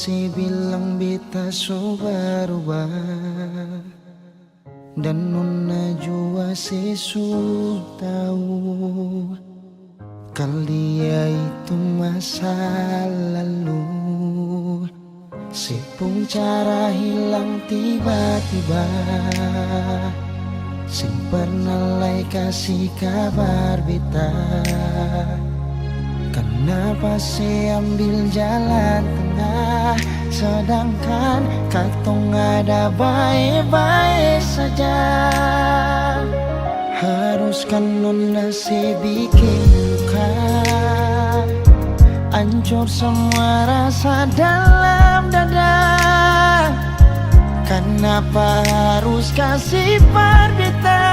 masih bilang beta so berubah, dan nona jua sesu tahu kalau dia itu masa lalu. Si pun cara hilang tiba-tiba, sing pernah lai kasih kabar beta. Kenapa saya ambil jalan tengah, sedangkan katong ada baik-baik saja. Haruskan nona saya bikin luka, hancur semua rasa dalam dada. Kenapa harus kasih parbita,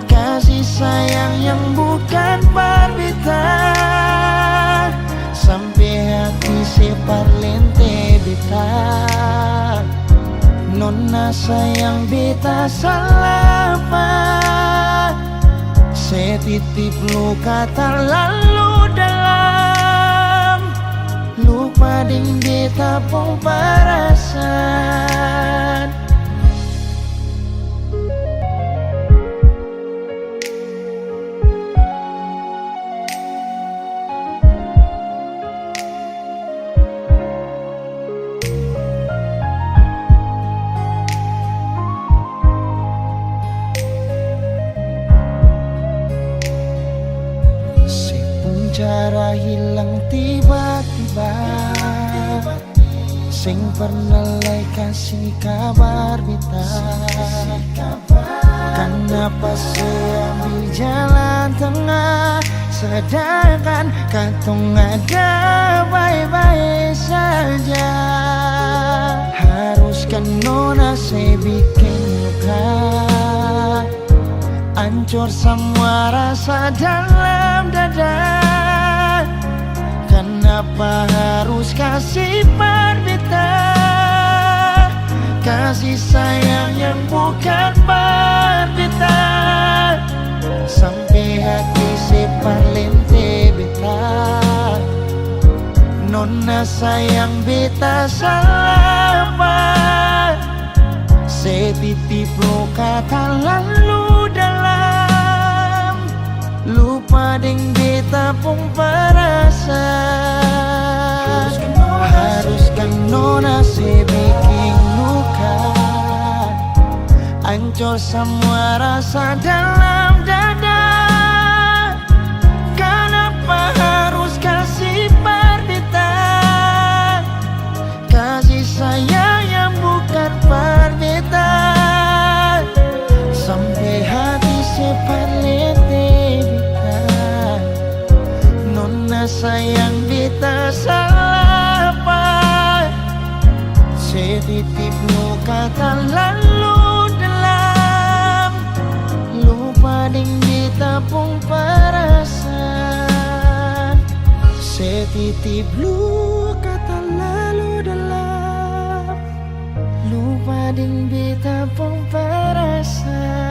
kasih sayang yang bukan parbita, sampai hati separ lente beta. Nona sayang beta salah apa, saya titip luka terlalu dalam, lupa ding beta pun perasaan. Cara hilang tiba-tiba, sing pernah lai kasih kabar beta. Kenapa saya ambil jalan tengah, sedangkan katong ada baik-baik saja. Haruskan nona saya bikin luka, hancur semua rasa dalam dada. Kenapa harus kasih parbita, kasih sayang yang bukan parbita, sampai hati separ lente beta. Nona sayang beta salah apa, saya titip luka terlalu dalam, lupa ding beta pun perasaan. Haruskan nona saya bikin luka, hancur semua rasa dalam dada. Kenapa harus kasih parbita, kasih sayang yang bukan parbita, sampai hati separ lente beta. Nona sayang beta salah apa, saya titip luka terlalu dalam, lupa ding beta pun perasaan. Saya titip luka terlalu dalam, lupa ding beta pun perasaan.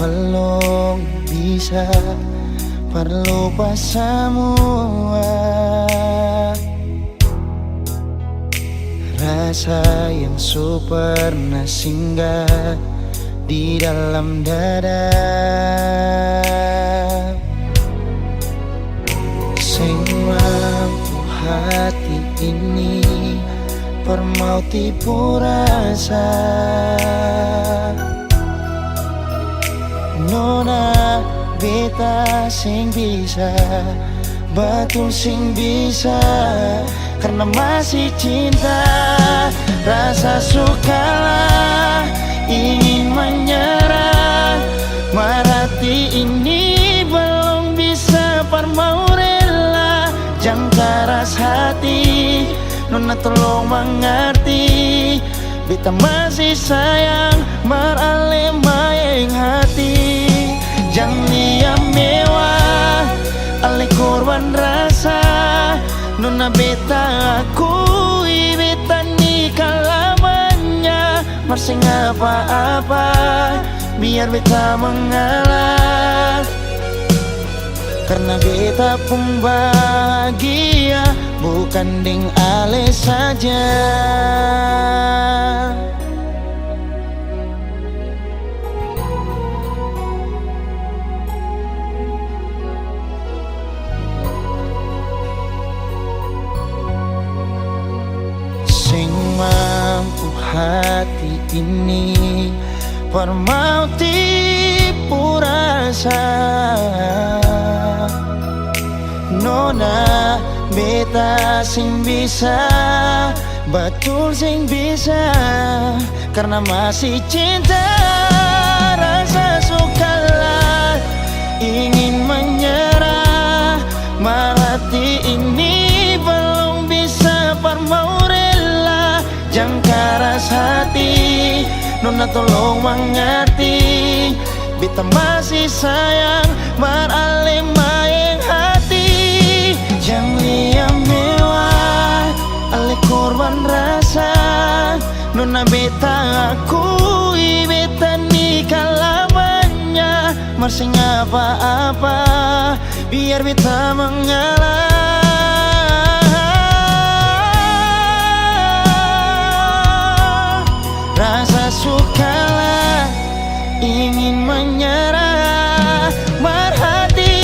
Belum bisa perlupa semua rasa yang so pernah singgah di dalam dada. Sing mampu hati ini permau tipu rasa. Nona beta sing bisa, betul sing bisa, karena masih cinta. Rasa sukalah ingin menyerah, Marati ini belum bisa parmau rela, jangan keras hati, nona tolong mengerti. Beta masih sayang marale mayeng hati. Jangan liam mewah, ale korban rasa, nona beta akui beta nikah lamanya. Masih apa-apa, biar beta mengalah, karena beta pun bahagia, bukan deng ale saja. Sing mampu hati ini permau tipu rasa, nona beta sing bisa, betul sing bisa, karena masih cinta. Rasa sukalah ingin menyerah, marati ini belum bisa parmau rela, jangan keras hati, nona tolong mengerti. Beta masih sayang marale mayeng hati. Jangan liam mewah, ale korban rasa, nona beta akui beta nikah lamanya. Masih apa-apa, biar beta mengalah, rasa sukalah ingin menyerah, marhati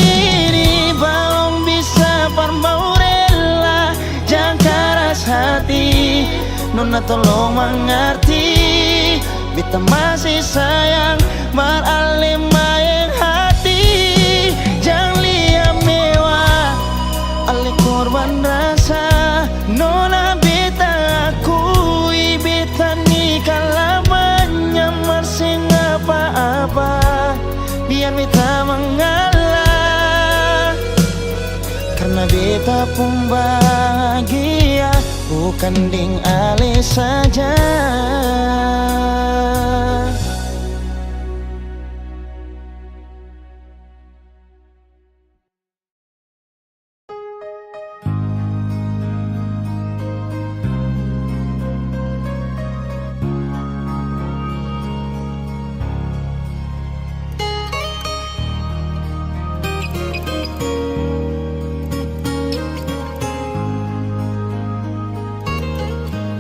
ini belum bisa parmau rela, jangan keras hati, nona tolong mengerti. Beta masih sayang marale mayeng hati. Jangan liam mewah, ale korban rasa, nona beta akui beta nikah lamanya. Masih apa-apa, biar beta mengalah, karena beta pun bahagia, bukan deng ale saja.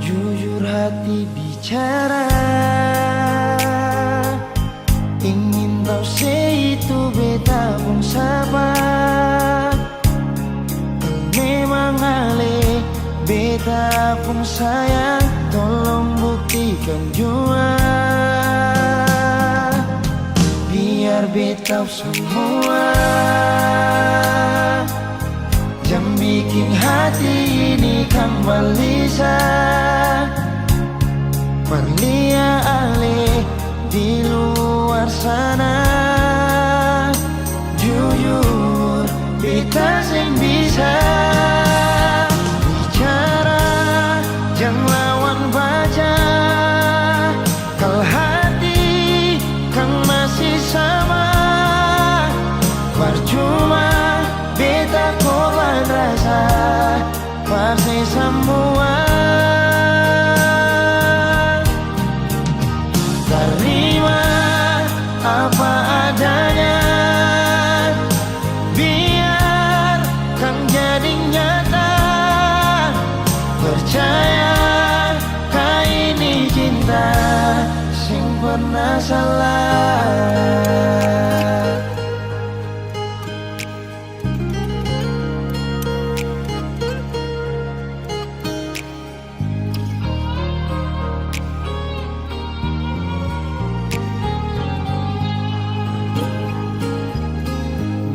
Jujur hati bicara, ingin tahu itu beta pun sabar. Memang ale beta pun sayang, tolong buktikan jua, biar beta semua. Jangan bikin hati ini kembali perlia ale di luar sana. Jujur beta sing bisa bicara, jangan lawan baca. Kalau hati kan masih sama, percuma beta korban rasa, pasti semua. Terima apa adanya, biar kan jadi nyata. Percaya kau ini cinta sing pernah salah.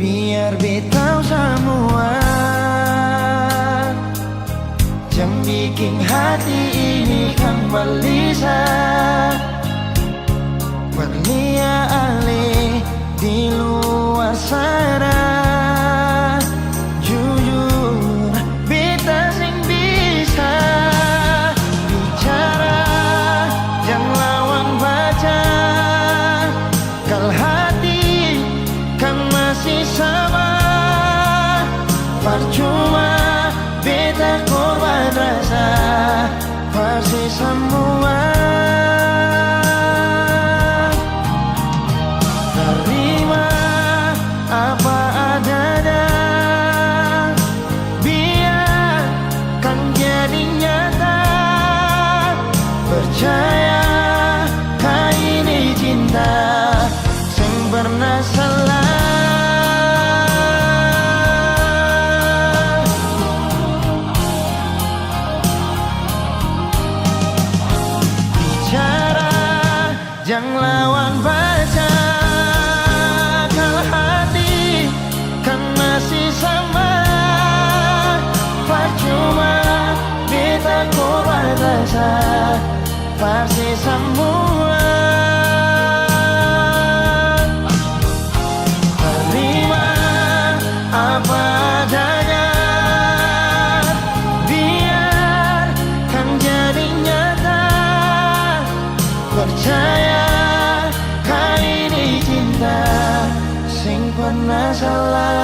Biar beta semua, jangan bikin hati ini kembali perlia ale di luar sana. Jujur beta sing bisa bicara, yang lawan baca. Kal hati kan masih sama, percuma beta korban rasa, pasti semua. Terima apa adanya, biarkan jadi nyata. Percaya kau ini cinta sing pernah salah. Jangan lawan baca, kal hati kan masih sama, percuma beta korban rasa, pasti semua. Terima apa adanya, biarkan jadi nyata. Percaya kau ini cinta sing pernah salah.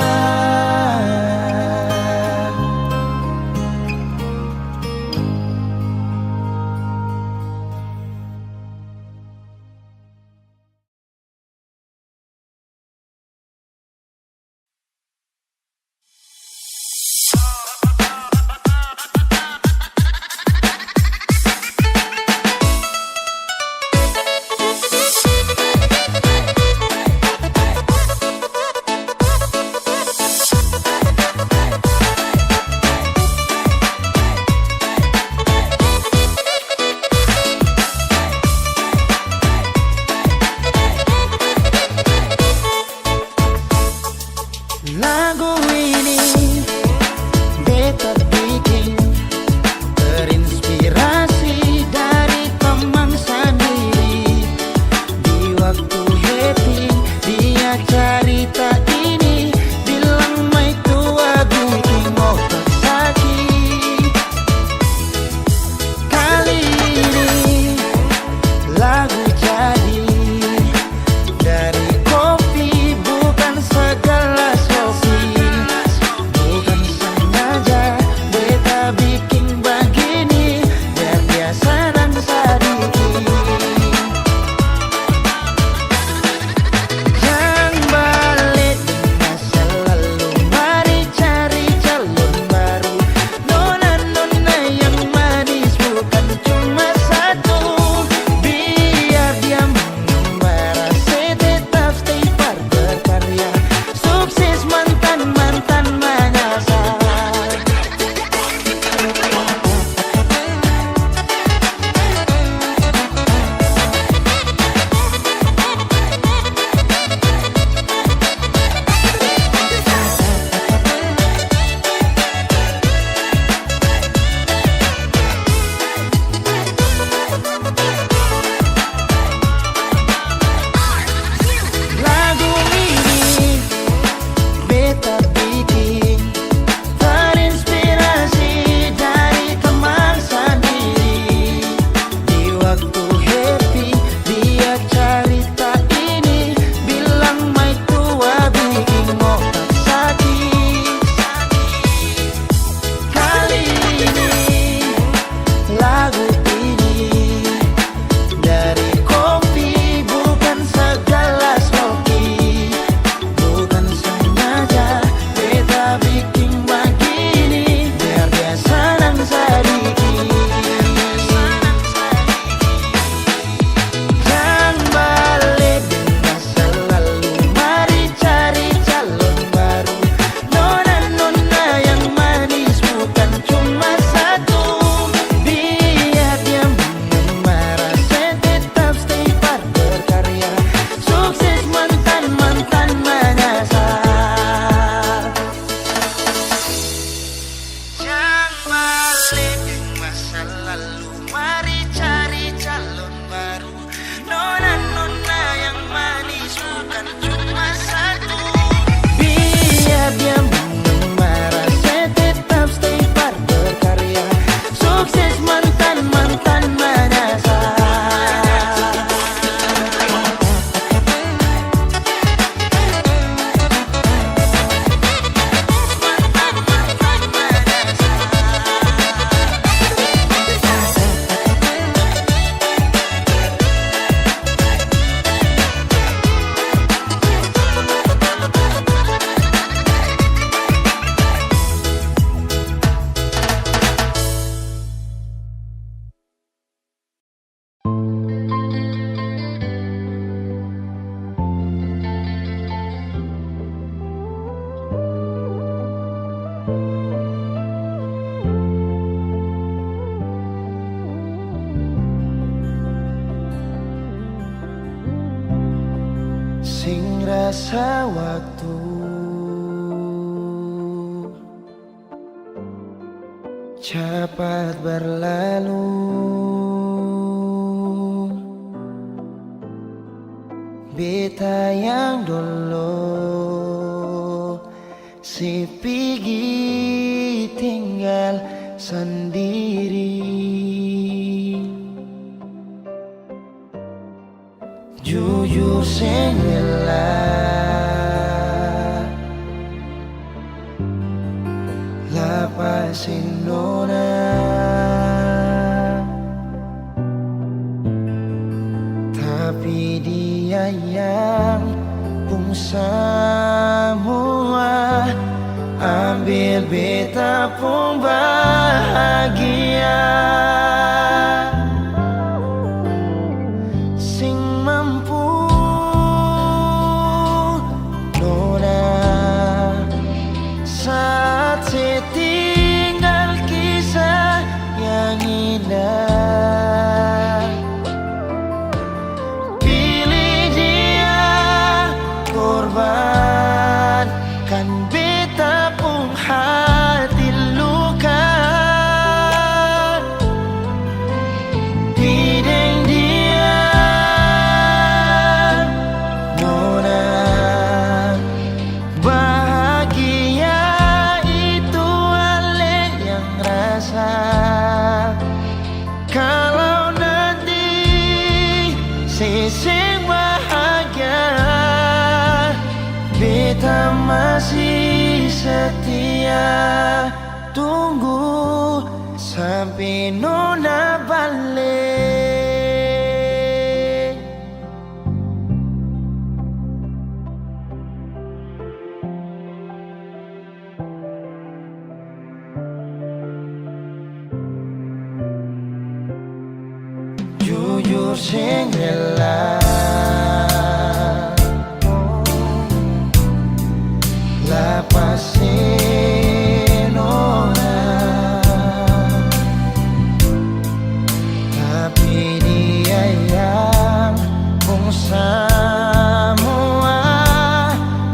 sewaktu cepat berlalu. Beta yang dulu si pergi tinggal sendiri. Jujur sendela lapasin nona, tapi dia yang pun semua ambil beta pun bahagia. Sing mampu nona saat setinggal kisah yang indah. Pilih dia korbankan beta pun hati luka. Bideng dia nona bahagia itu ale yang rasa. Kalau nanti seseng bahagia, beta masih setia tunggu sampai nona balik. Jujur sing rela lapasin nona, tapi dia yang pun semua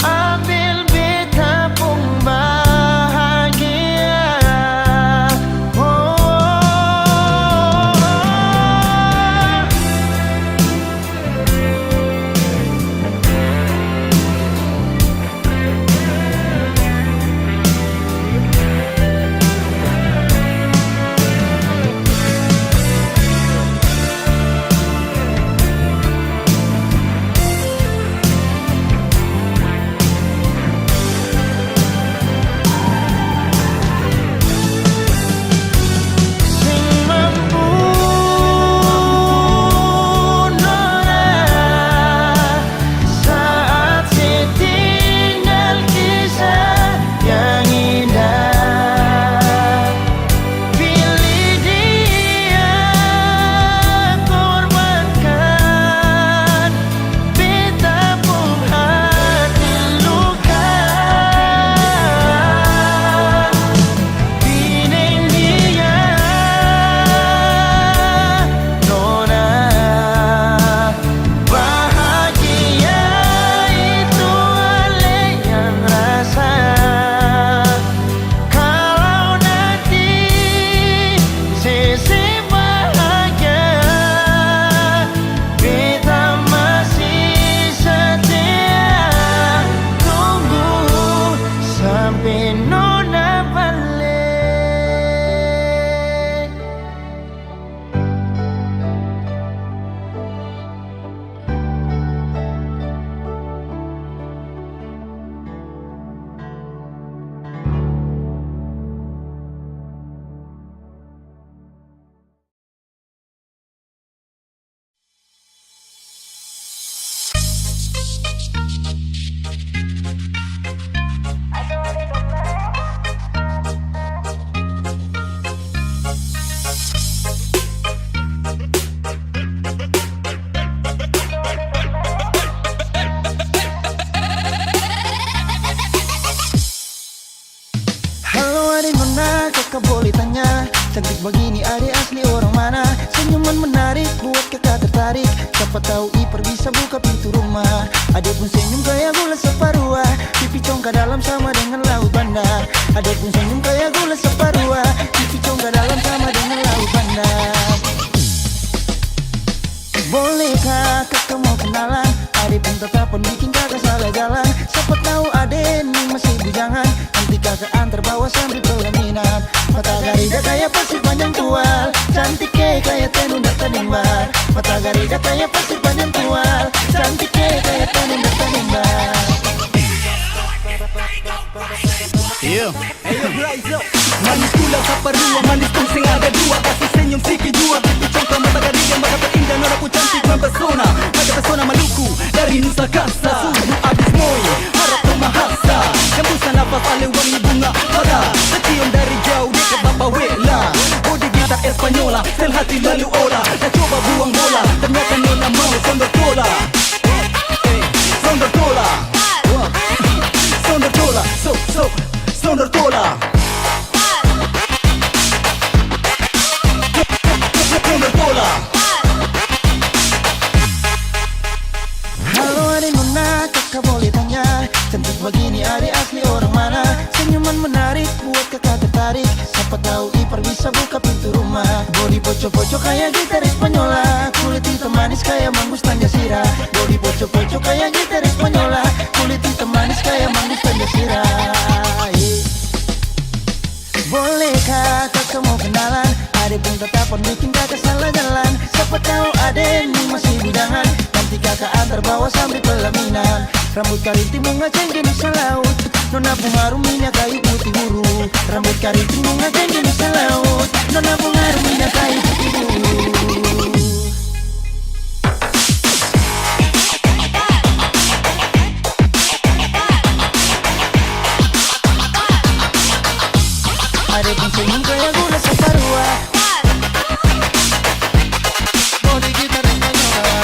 ambil beta pun bahagia. Cantik begini adik asli orang mana? Senyum Senyuman menarik buat kakak tertarik. Siapa tahu Ipar bisa buka pintu rumah. Adek pun senyum kayak gula separuh. Pipi congkak dalam sama dengan laut bandar. Adek pun senyum kayak gula separuh. Pipi congkak dalam sama dengan laut bandar. Bolehkah kakak mau kenalan? Adek pun tetapan bikin kakak salah jalan. Siapa tahu adek ini masih bujangan. Nanti kakak antar bawa sambil pelaminan. Mata garida kayak pasir panjang tual. Cantik kayak tenun dan tenimbar. Mata garida kayak pasir panjang tual. Cantik kayak tenun dan tenimbar. Manis gula saparua, manis pun sing ada dua. Kasih senyum si kedua, pipi congkak mata garida mata terindah. Noraku cantik mempesona, mata pesona Maluku dari Nusa Kasa. Suhu abis moi, harap memahasa. Hembusan nafas ale wangi bunga pada. Tercium dari jauh dekat Bapa Wela. Bodi gitar Espanyola, sel hati lalu ora. Dah coba buang bola, ternyata nona mau sondor tola. Sondor tola, sondor tola, sondor tola. Halo adek nona, kakak boleh tanya, cantik begini adek asli orang mana? Senyuman menarik buat kakak tertarik. Siapa tahu Ipar bisa buka pintu rumah. Bodi poco-poco kayak gitar Espanyola. Kulit hitam manis kayak manggus tanja sirah. Bodi poco-poco kayak gitar Espanyola. Kulit hitam manis kayak manggus tanja sirah. Bolehkah kakak mau kenalan? Adek pun tetapan bikin kakak salah jalan. Siapa tahu adek ini masih bujangan. Nanti kakak antar bawa sambil pelaminan. Rambut karinting bunga cengkeh Nusa Laut. Nona bunga harum minyak kayu putih buru. Rambut karinting bunga cengkeh Nusa Laut. Nona bunga harum minyak kayu putih buru. Adek pun senyum kayak gula separuh. Bodi gitar Espanyola.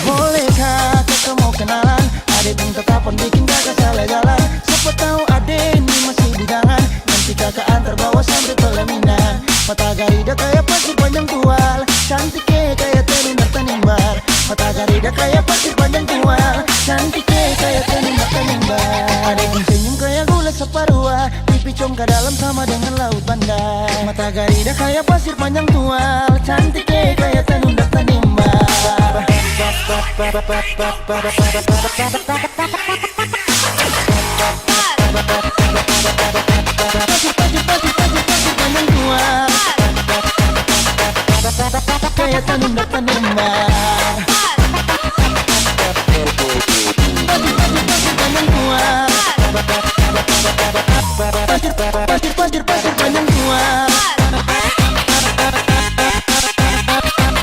Bolehkah kakak mau kenalan? Adek pun tetapan bikin kakak salah jalan. Siapa tahu adek ini masih bujangan. Nanti kakak antar bawa sampai pelaminan. Mata garida kayak pasir panjang tual. Cantik kayak tenun dan tenimbar. Mata garida kayak pasir panjang tual. Cantik kayak tenun dan tenimbar. Adek pun senyum kayak gula separuh. Pipi congkak dalam sama dengan laut bandar. Mata garida kayak pasir panjang tual. Cantik kayak tenun dan tenimbar. Pasir panjang tual. Kayak tenun dan tenimbar. Pasir panjang tual. Pasir panjang tual.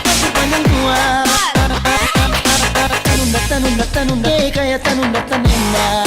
Pasir panjang tual. Tenun kayak tenun dan tenimbar.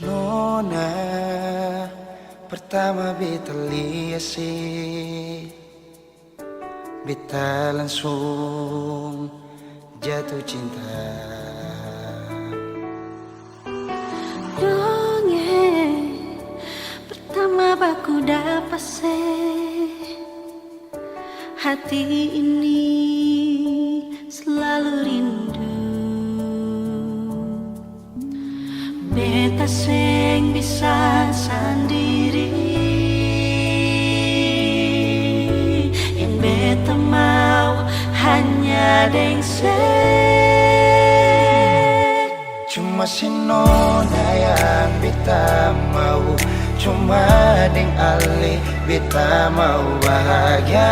Nona pertama beta lihat sih, beta langsung jatuh cinta. Dongeng pertama baku dapat hati ini selalu rindu. Beta seng bisa sendiri, yang beta mau hanya deng Cuma si nona yang beta mau, cuma deng ale beta mau bahagia.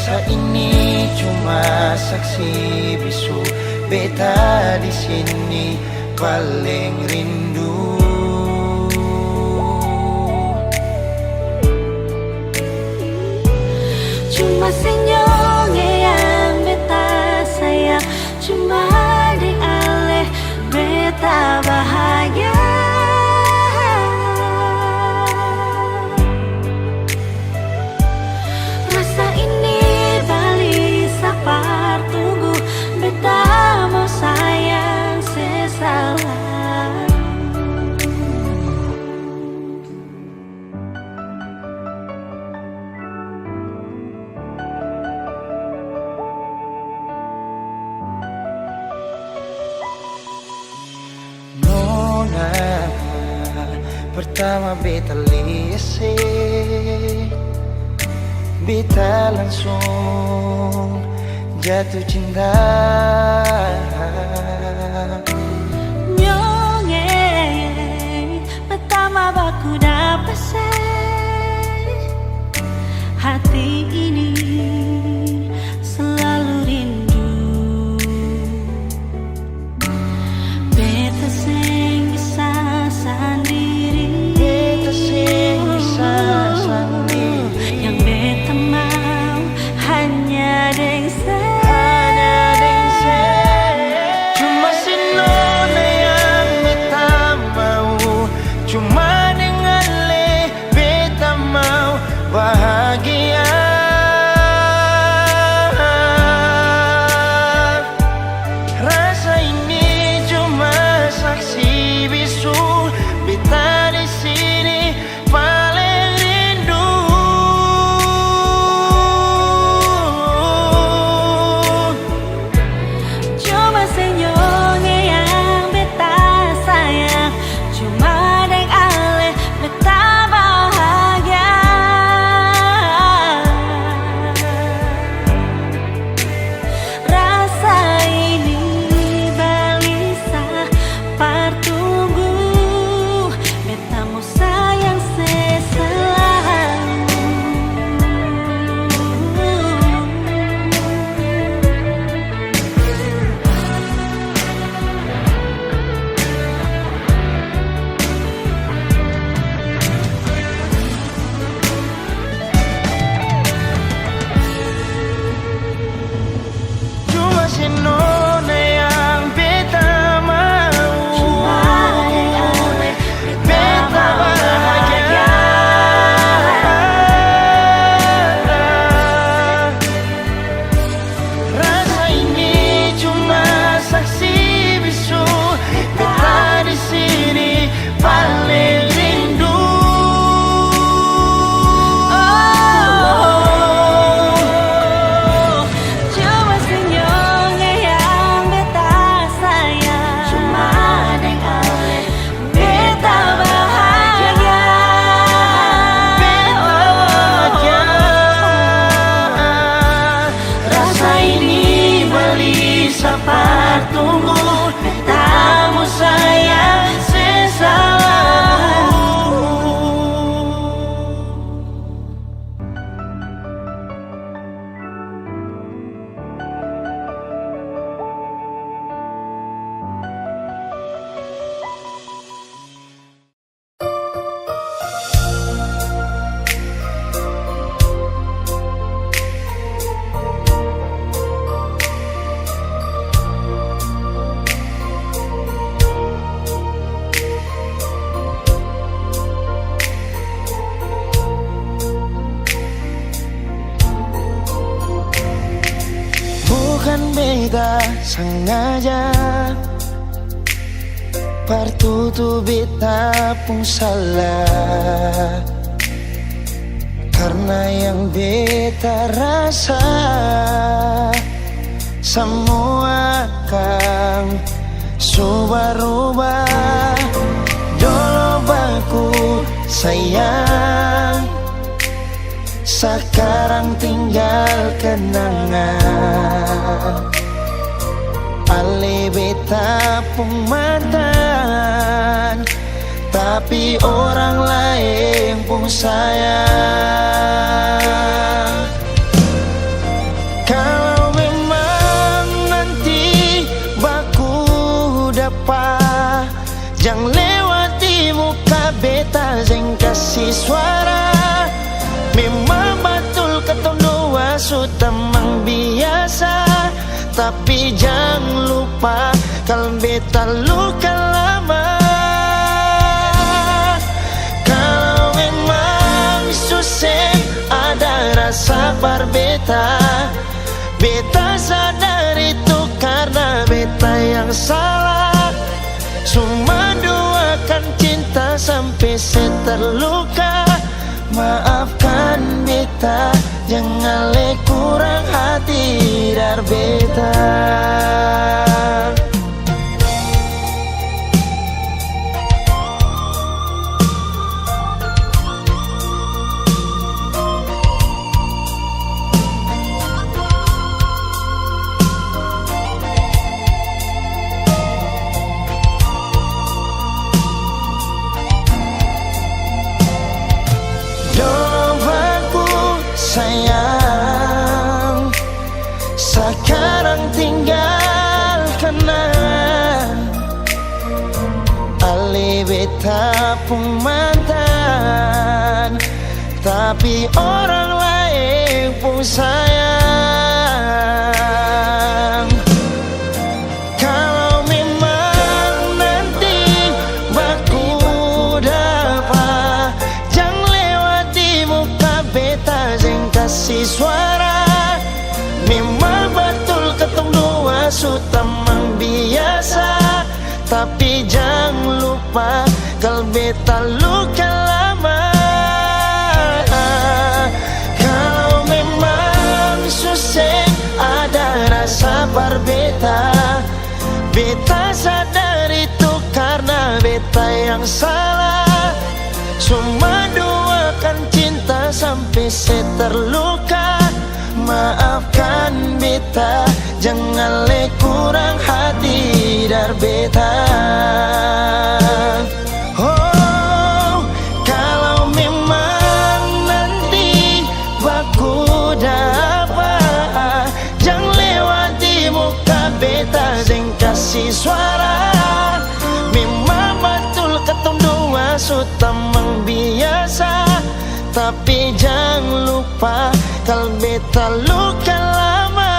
Rasa ini cuma saksi bisu, beta di sini paling rindu. Cuma senyum yang beta sayang, cuma di aleh beta bahagia. Rasa ini balik sapar tunggu, beta mau sayang sesalah. Nona, pertama beta liase, beta langsung jatuh cinta. Nyonge pertama baku dapat hati ini selalu rindu. Beta sing bisa sendiri, Beta sing bisa sendiri, yang beta mau hanya deng hanya deng cuma si nona yang beta mau, cuma dengan le beta mau bahagia. Rasa ini cuma saksi bisu, beta di sini paling rindu. Cuma senyum yang beta sayang, cuma deng aleh beta bahagia. Rasa ini balisa partunggu, beta mau sayang seselalu. Cuma si nona yang beta mau, Cuma deng aleh beta bahagia. Rasa ini cuma saksi bisu, beta di sini paling rindu. Cuma senyum yang beta sayang, cuma deng aleh beta bahagia. Rasa ini beli sapar tunggu, beta mau sayang sesalalu. Bukan beta sengaja, partutu beta pun salah, karena yang beta rasa semua akan subah-rubah. Dulu baku sayang, sekarang tinggal kenangan. Ale beta pun mantan, tapi orang lain pun sayang. suara. Memang betul ketong dua sudah mang biasa, tapi jangan lupa kalau beta luka lama. Kalau memang susah ada rasa berbeda, beta sadar itu karena beta yang salah. Cuma doakan cinta sampai terluka. Maafkan beta, jangan le kurang hati dar beta. Sayang, sekarang tinggal kenang Ali beta pun mantan, tapi orang lain pun sayang. Kalau memang nanti baku dapat, jangan lewati muka beta kasih suara. Memang betul ketong dua sudah mang biasa, tapi jangan lupa kalau beta luka lama. Kalau memang susah ada rasa berbeda, beta sadar itu karena beta yang salah. Cuma doakan cinta sampai terluka. Maafkan beta, jangan le kurang hati dar beta. Oh, kalau memang nanti baku dapat, jangan lewati muka beta dan kasih suara. Memang betul ketong dua sudah mang biasa, tapi jangan lupa kalau beta luka lama.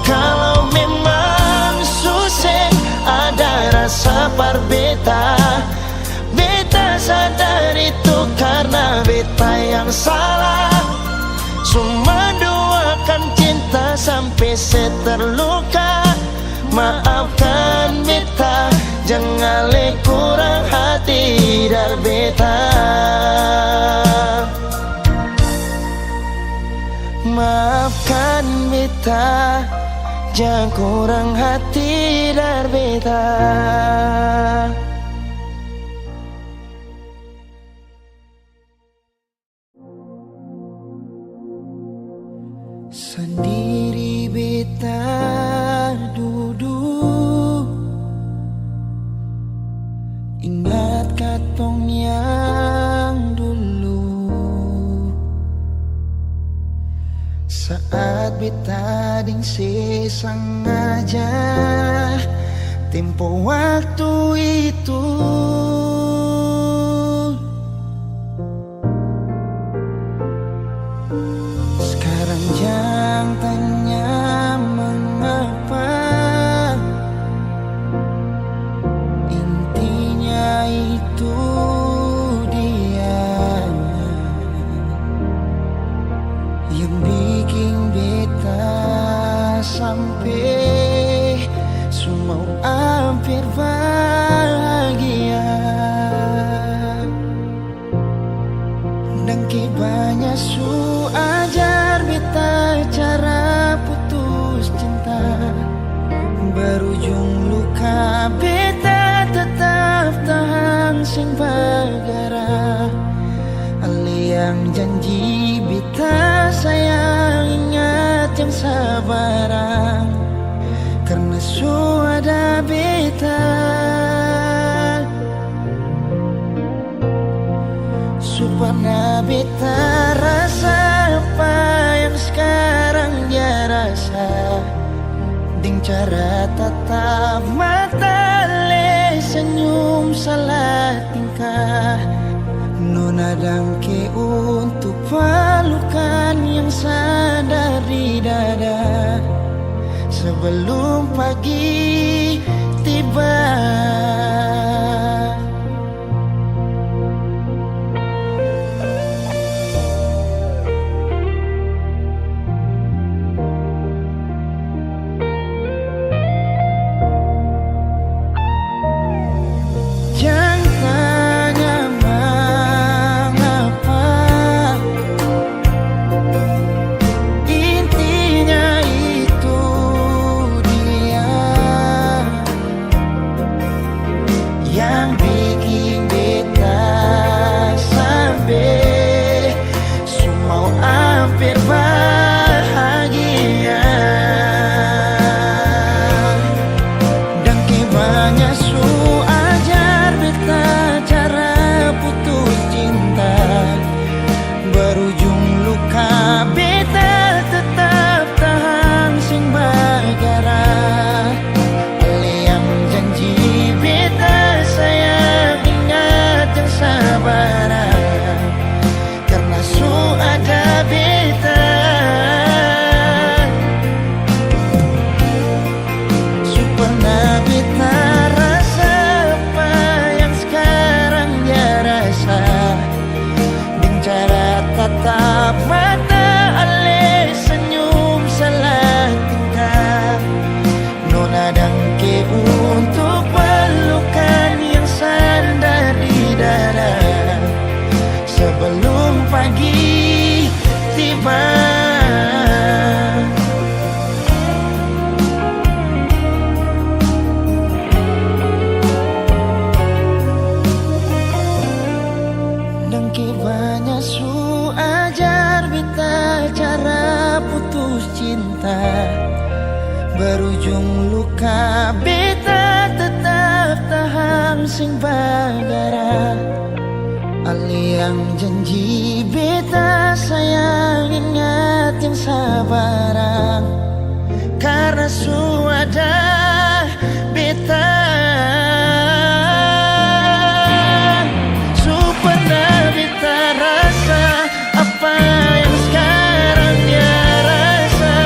Kalau memang susah ada rasa berbeda, beta sadar itu karena beta yang salah. Cuma doakan cinta sampai terluka. Maafkan beta, jangan le kurang hati dar beta. Maafkan beta, jangan kurang hati dar beta. Sendiri beta duduk, ingat katong yang dulu. Saat beta ding sengaja tempo waktu itu, sekarang jangan tanya mengapa. Intinya itu dia yang bikin beta sampai semua hampir bahagia. Dan banyak su ajar beta cara putus cinta, berujung luka beta tetap tahan sing bagara. Ali yang janji beta sayang, ingat yang sabaran, karena su ada beta. Supaya beta rasa apa yang sekarang dia rasa, ding cara tatap mata le senyum salah tingkah. Nona dangke untuk pelukan yang sadar di dada sebelum pagi tiba. Berujung luka beta tetap tahan sing bagara. Ali yang janji beta sayang ingat yang sabarang. Karena suada beta supernah beta rasa apa yang sekarang dia rasa.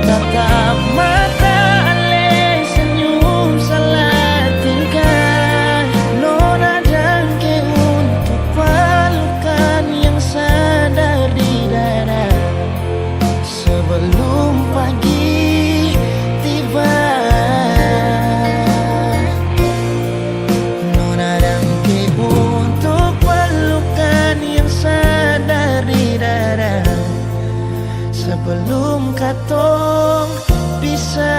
Tatap mata ale senyum salah tingkah. Nona dangke untuk pelukan yang sadar di dada sebelum pagi tiba. Nona dangke untuk pelukan yang sadar di dada sebelum katong bisa.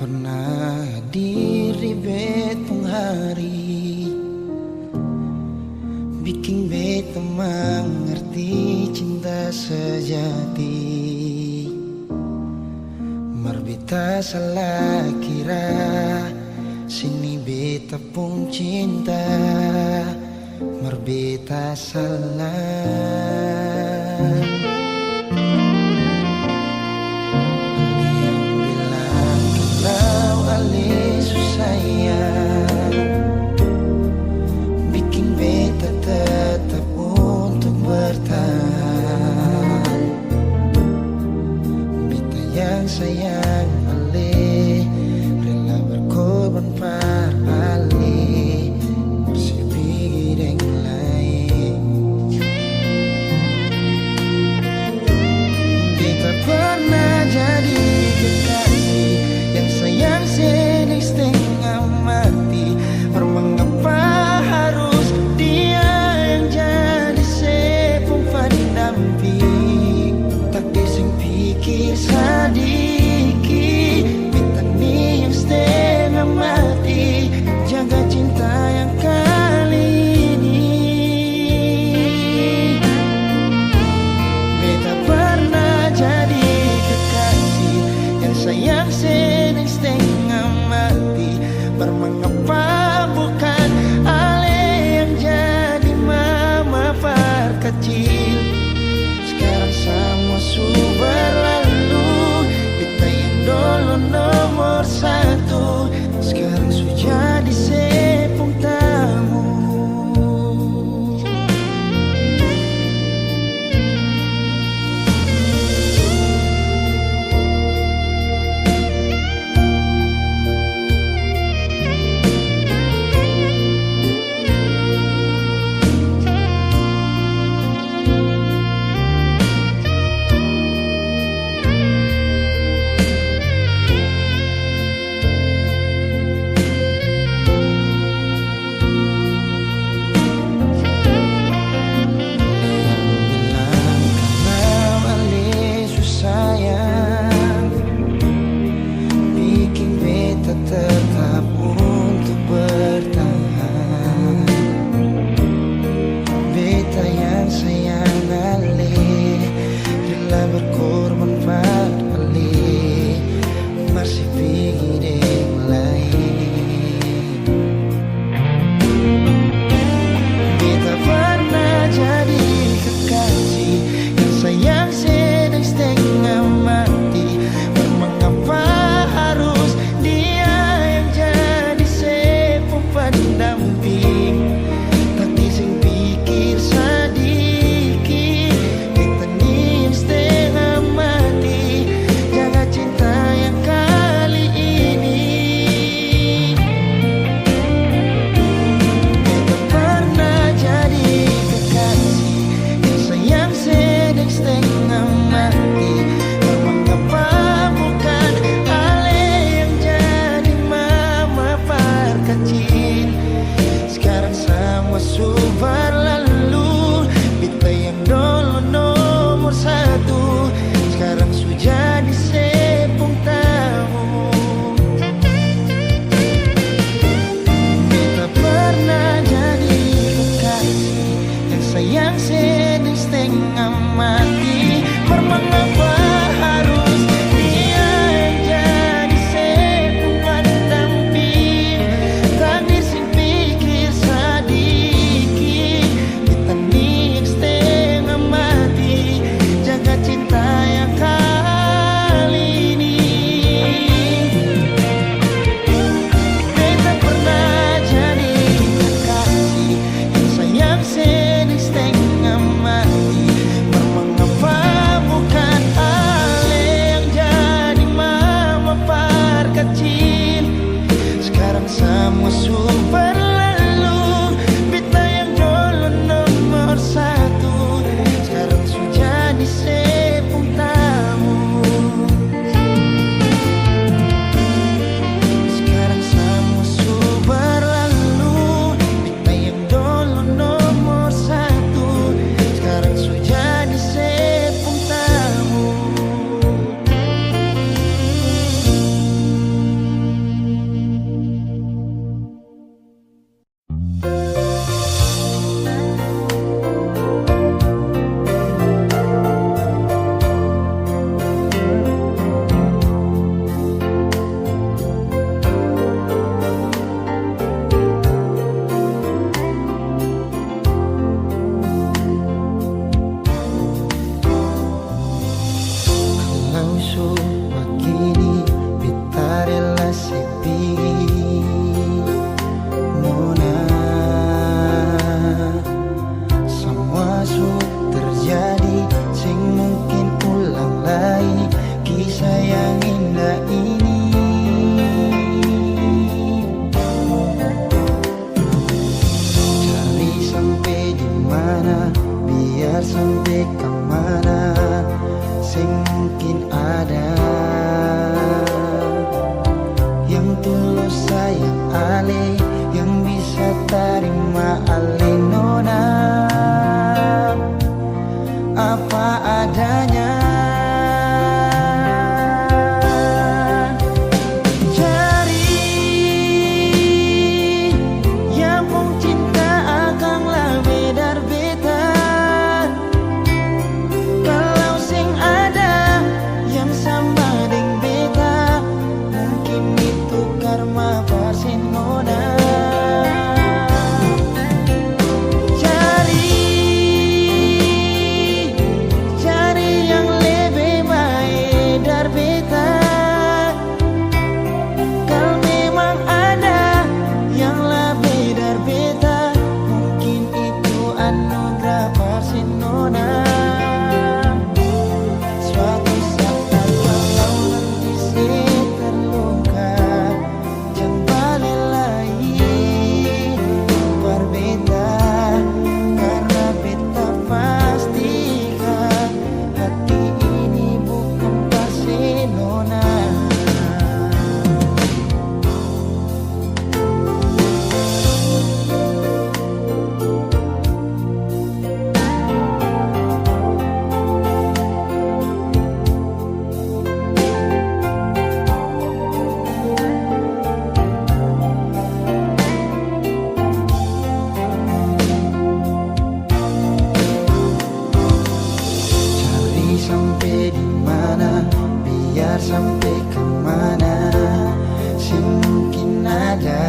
Pernah hadir di betong hari, bikin beta mengerti cinta sejati. Marbita salah kira, sini beta pun cinta. Marbita salah. Bikin beta tetap untuk bertahan. Beta yang sayang ale, rela berkorban par ale, bersih yang lain. Beta pernah jadi kekasih yang sayang sedih setengah mati. Mengapa harus dia yang pikir sedikit, beta nih yang setengah mati, jaga cinta yang kali ini. Beta pernah jadi kekasih yang sayang sedang setengah mati, bermengapa bukan ale yang jadi mama kecil. Sekarang semua sudah berlalu, kita yang dulu nomor satu, sekarang sudah jadi sepung tamu. Tetap untuk bertahan, beta yang sayang ale, rela berkorban pada ale, masih pikir yang lain. Beta pernah jadi kekasih yang sayang sedang setengah mati, mengapa harus pendamping, tapi sing pikir sedikit, kita nih yang setengah mati, jaga cinta yang kali ini. Kita pernah jadi kekasih yang sayang sedang setengah mati, mengapa bukan ale yang jadi mama kecil. Sekarang semua sudah berlalu, beta yang dulu nomor satu, sekarang sudah jadi sepung tamu. Beta pernah jadi kekasih yang sayang sedang setengah mati, mengapa harus dia yang jadi sepung pendamping, takdir sing pikir sedikit, beta nih yang setengah mati, jaga cinta yang kali ini. Beta pernah jadi kekasih yang sayang sedang setengah mati, mengapa bukan ale yang jadi mama kecil. Sekarang semua sudah berlalu, beta yang dulu nomor satu, sekarang sudah jadi sepung tamu. Sekarang semua sudah berlalu, beta yang dulu nomor satu, sekarang sudah jadi sepung tamu. Langsung begini beta relasi nona, semua sudah terjadi, sing mungkin ulang lagi kisah yang indah ini. Cari sampai di mana, biar sampai kemana, sing mungkin ada. sadar sampai kemana sing mungkin ada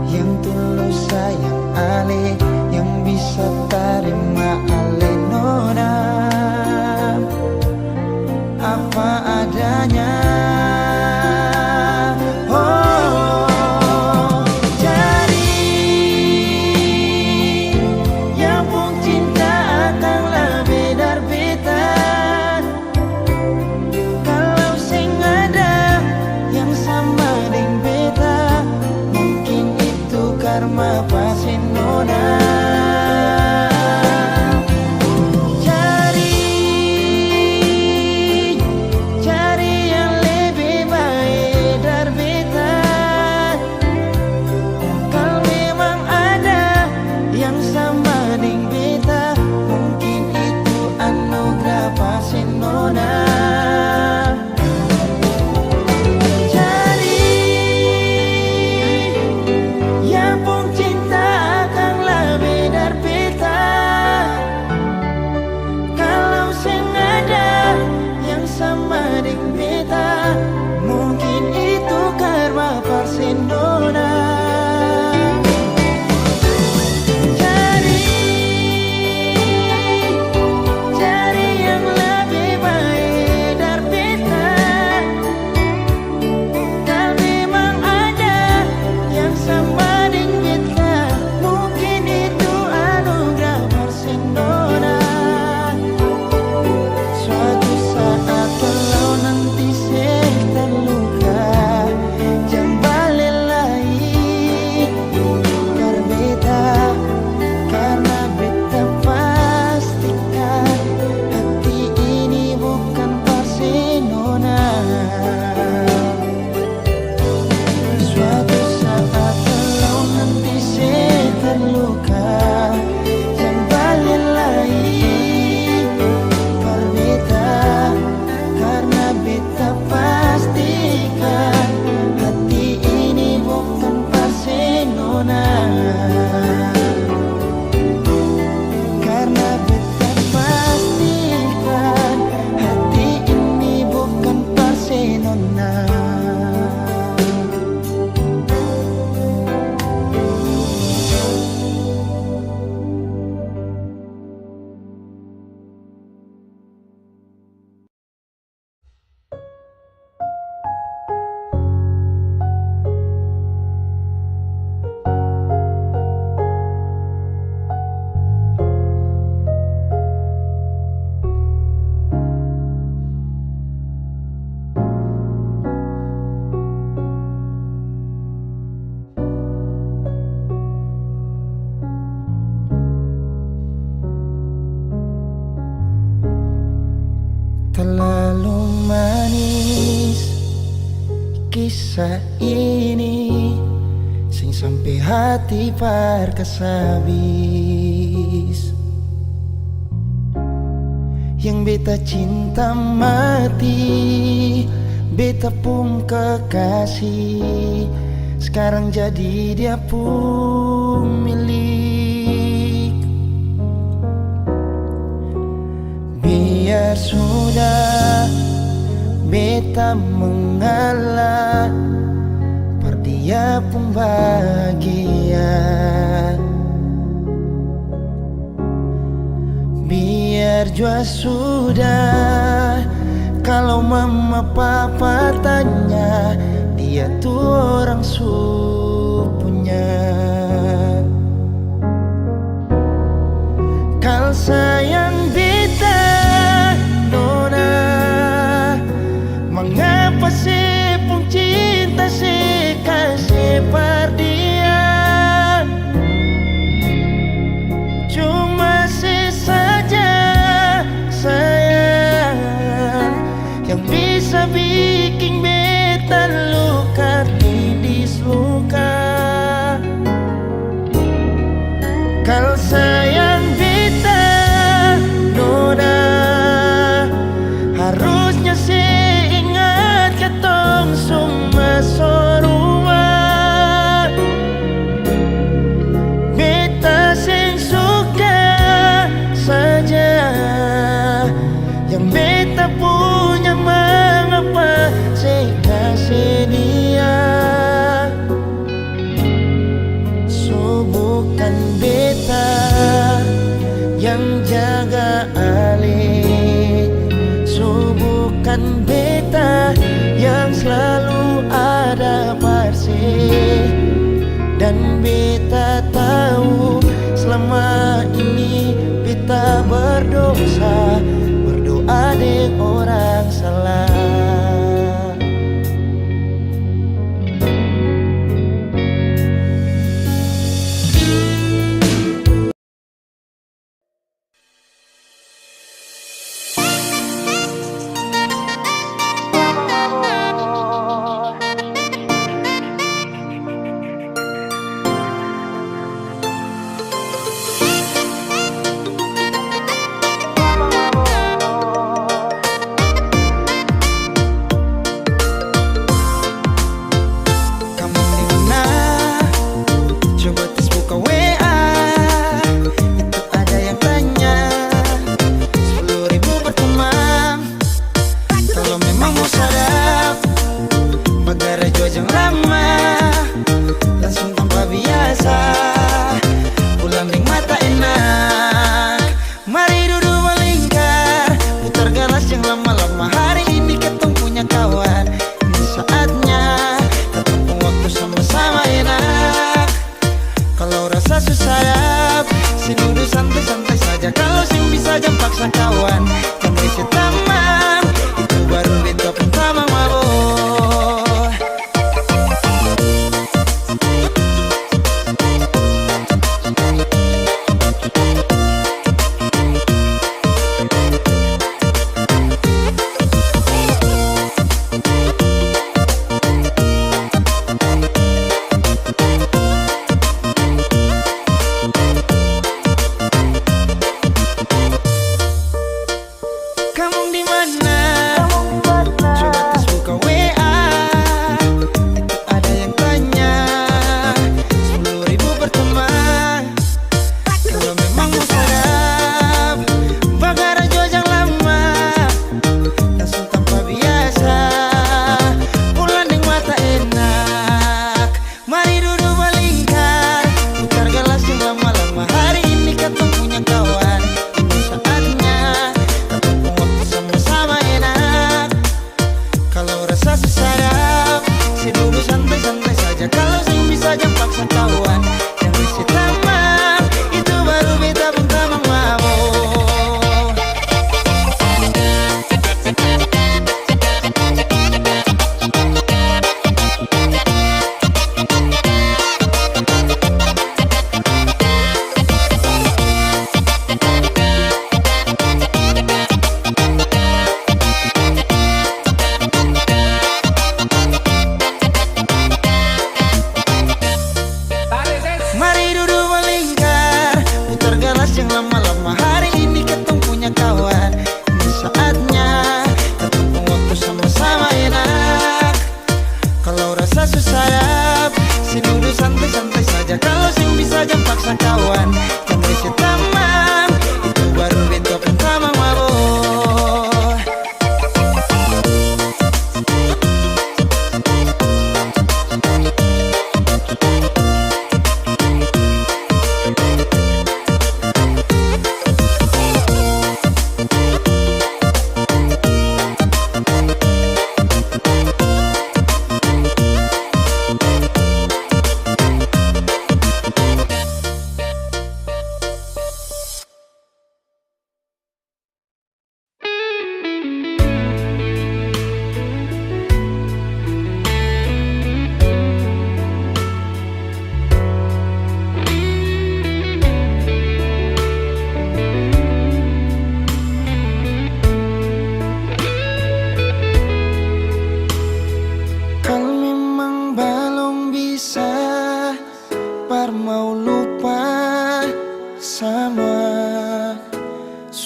yang tulus sayang ale, yang bisa terima ale nona apa adanya. Terlalu manis kisah ini, sing sampai hati parkasabis, yang beta cinta mati, beta pun kekasih, sekarang jadi dia pun milik. Biar sudah beta mengalah, par dia pun bahagia. Biar jua sudah, kalau mama papa tanya, dia tuh orang supunya. Kal sayang beta nona, mengapa sih pun cinta sih kasih par dia? Cuma sih saja sayang yang bisa bikin beta luka tidis luka. Kalau sayang beta yang beta punya mengapa saya kasih dia. So bukan beta yang jaga Ali, so bukan beta yang selalu ada parsi. Dan beta tahu selama ini beta berdosa, berdoa dengan orang salah.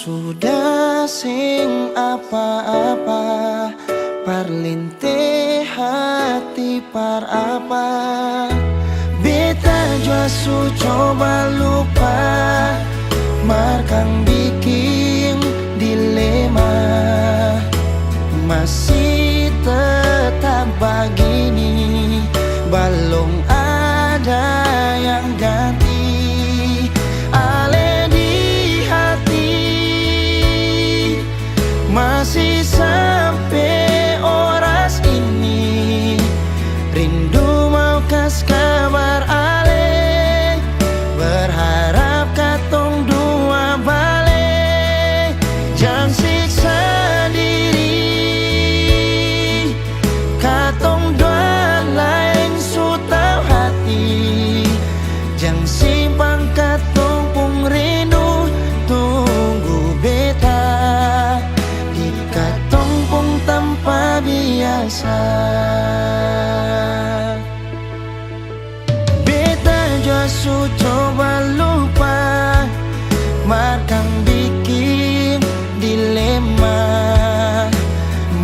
Sudah sing apa-apa Parlinte hati par apa Beta jua su coba lupa Markang bikin dilema masih sampai oras ini. Rindu mau kas kabar ale, berharap katong dua balik. Jangan siksa diri, katong dua lain sutau hati. Jangan simpang katong pung rindu, tunggu beta di katong pung tanpa biasa. Beta jauh coba lupa, markang bikin dilema.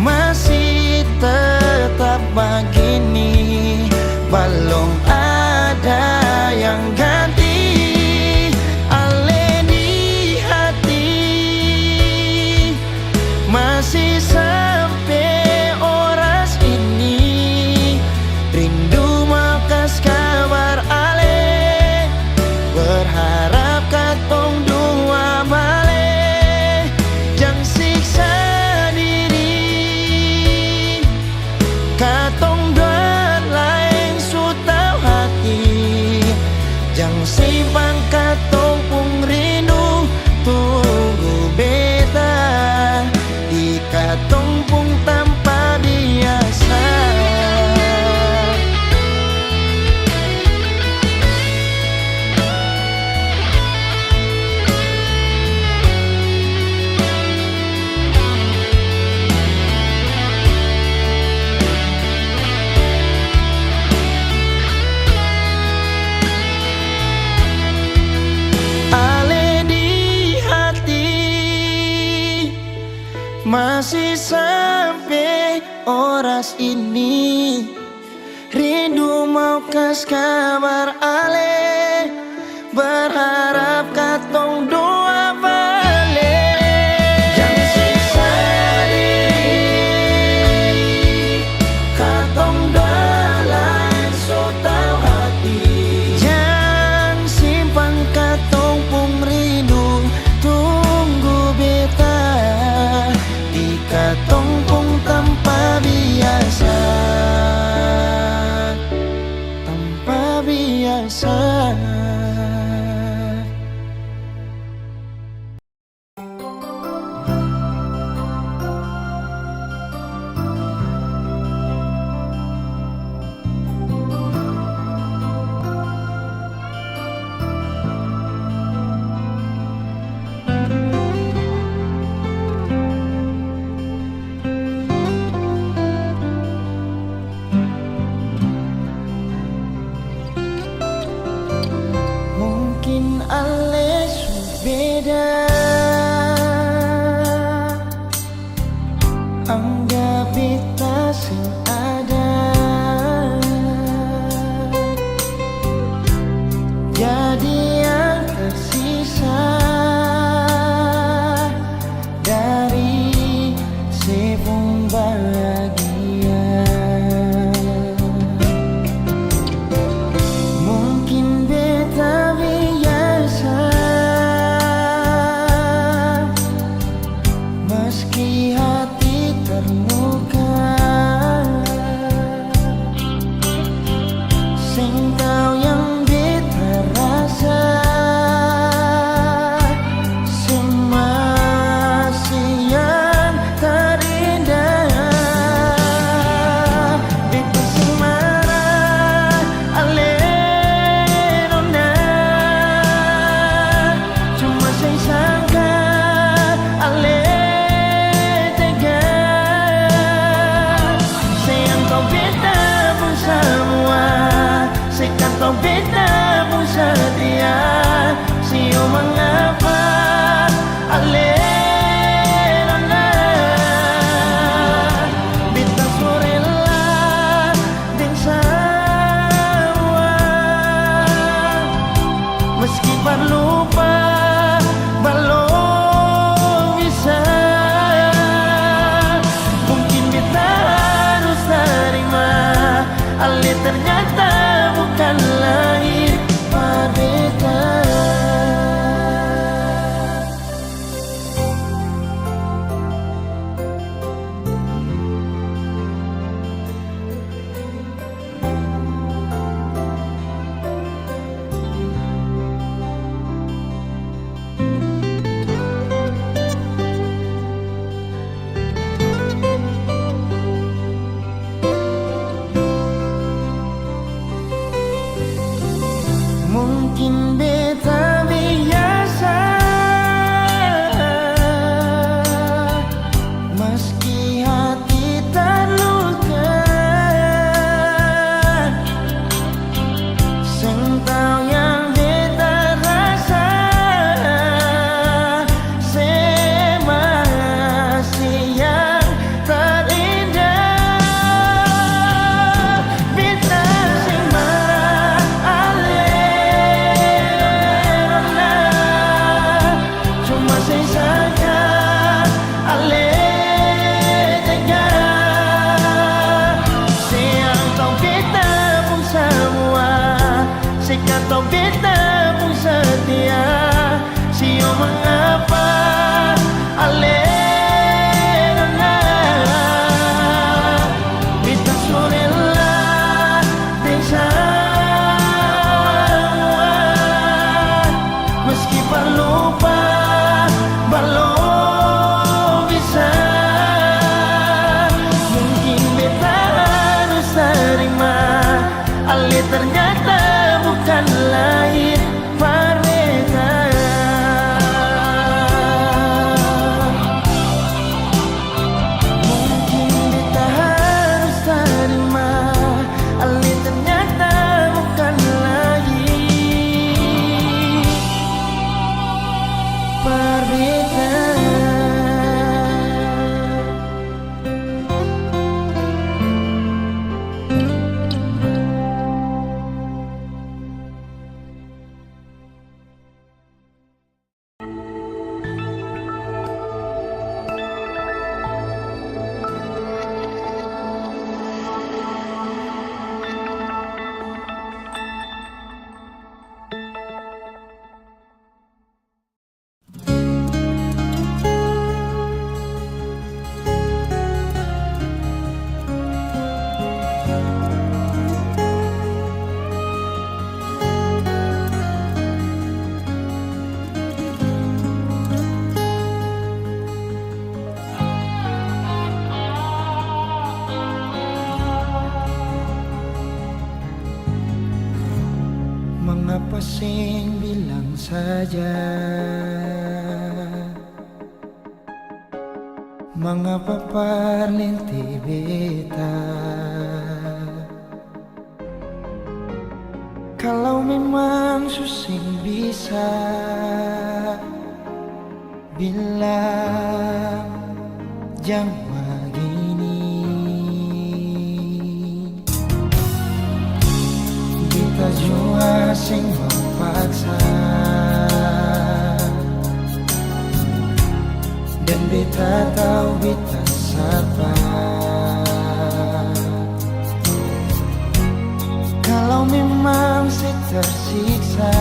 Masih tetap begini, belum ada yang ganti. Ale di hati, masih sampai oras ini. Rindu mau kas kabar ale, berharap katong dua balik. Jangan siksa diri, katong dua lain sutau hati. Jangan simpan katong pung rindu, tunggu beta di katong pung tanpa biasa. Ale di hati, masih sampai oras ini. Rindu mau kas kabar ale, berharap katong dua balik. Jangan siksa diri, katong dua lain sutau hati. Jangan simpan katong pung rindu, tunggu beta di katong pung tanpa biasa. Tanpa biasa. Mungkin ale su beda, anggap beta sing ada. Jadi yang tersisa dari sepung bahagia. Mungkin beta biasa, meski hati terluka. Sing tahu yang beta rasa, sing masih yang terindah. Beta sing marah, ale nona, cuma sing sangka ale tega. Sayang kau beta pun semua, sekan kau beta pun setia. Sio mengapa ale nona, beta sorella deng sawa. Meski berlupa belum bisa, mungkin beta harus terima ale ternyata bukanlah ternyata bukan lain perbedaan. Mungkin kita harus terima, Ali ternyata bukan lain perbedaan. Mengapa sing bilang saja, mengapa parlinti beta? Kalau memang susing bisa bilang jangan begini, kita jua sing memaksa dan beta tahu beta siapa. Kalau memang saya tersiksa,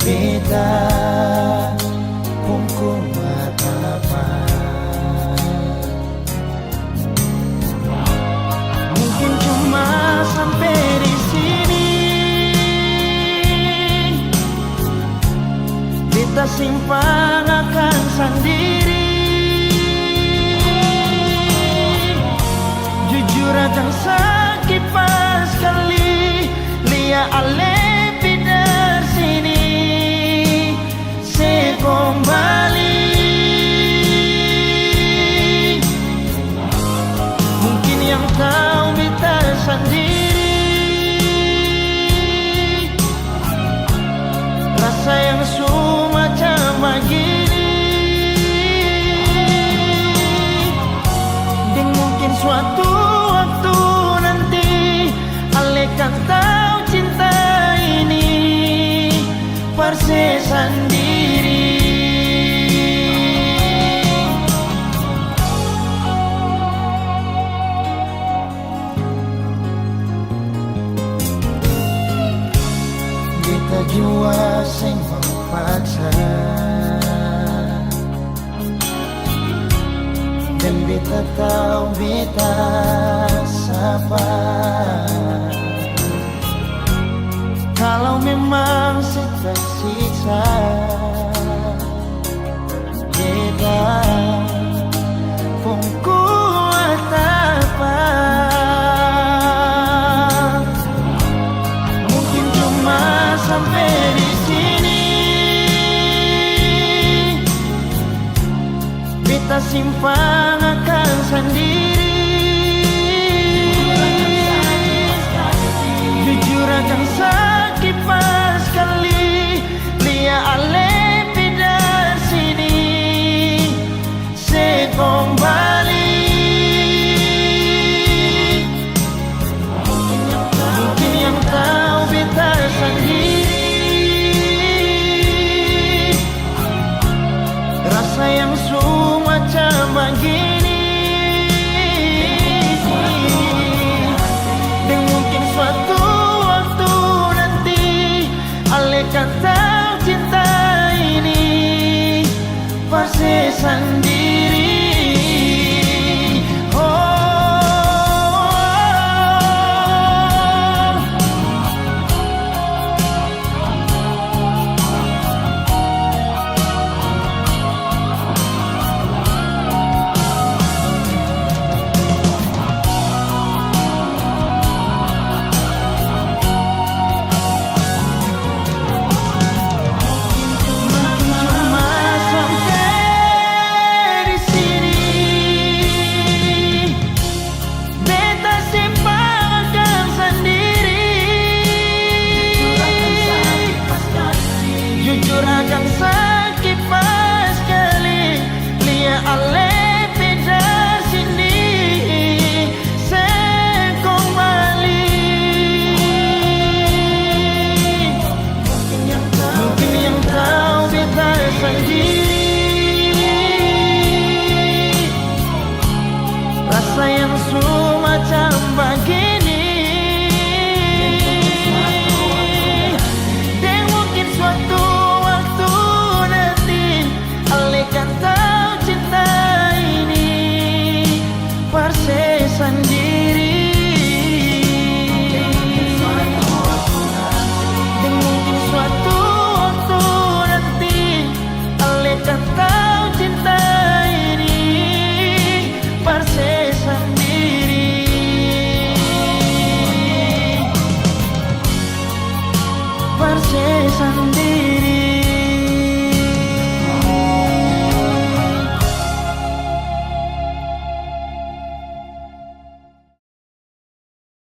beta pun kuat apa. Mungkin cuma sampai di sini, beta simpan akan sendiri. Jujur akan sakit pas kali lihat ale pindah sini, saya kembali. Mungkin yang tahu beta sendiri, rasa yang semacam begini. Dan mungkin suatu waktu nanti Ale kan tahu cinta ini persis sendiri. Beta jua sing memaksa dan beta tahu beta siapa. Kalau memang saya tersiksa, beta pun kuat apa. Mungkin cuma sampai di sini, beta simpan akan sendiri. Jujur akan sakit pas kali lihat ale pindah sini, saya kembali. Mungkin yang tahu beta sendiri, rasa yang semacam begini. Dan mungkin suatu waktu nanti Ale kan tahu cinta ini pasti sendiri. sendiri.